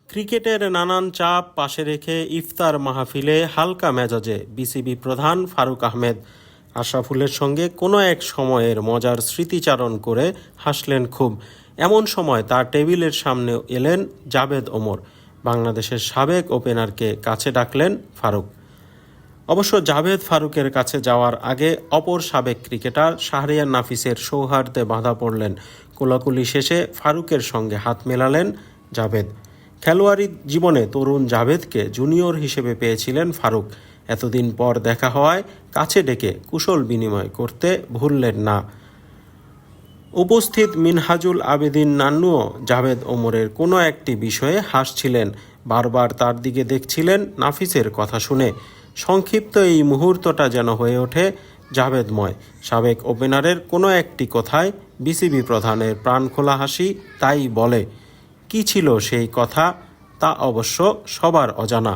ক্রিকেটের নানান চাপ পাশে রেখে ইফতার মাহফিলে হালকা মেজাজে বিসিবি প্রধান ফারুক আহমেদ আশরাফুলের সঙ্গে কোনো এক সময়ের মজার স্মৃতিচারণ করে হাসলেন খুব। এমন সময় তার টেবিলের সামনে এলেন জাভেদ ওমর। বাংলাদেশের সাবেক ওপেনারকে কাছে ডাকলেন ফারুক। অবশ্য জাভেদ ফারুকের কাছে যাওয়ার আগে অপর সাবেক ক্রিকেটার শাহরিয়ার নাফিসের সৌহার্দ্যে বাঁধা পড়লেন। কোলাকুলি শেষে ফারুকের সঙ্গে হাত মেলালেন জাভেদ। খেলোয়াড়ি জীবনে তরুণ জাভেদকে জুনিয়র হিসেবে পেয়েছিলেন ফারুক। এতদিন পর দেখা হওয়ায় কাছে ডেকে কুশল বিনিময় করতে ভুললেন না। উপস্থিত মিনহাজুল আবেদিন নান্নুও জাভেদ ওমরের কোনো একটি বিষয়ে হাসছিলেন, বারবার তার দিকে দেখছিলেন নাফিসের কথা শুনে। সংক্ষিপ্ত এই মুহূর্তটা যেন হয়ে ওঠে জাভেদময়। সাবেক ওপেনারের কোনো একটি কথায় বিসিবি প্রধানের প্রাণখোলা হাসি তাই বলে। কী ছিল সেই কথা তা অবশ্য সবার অজানা।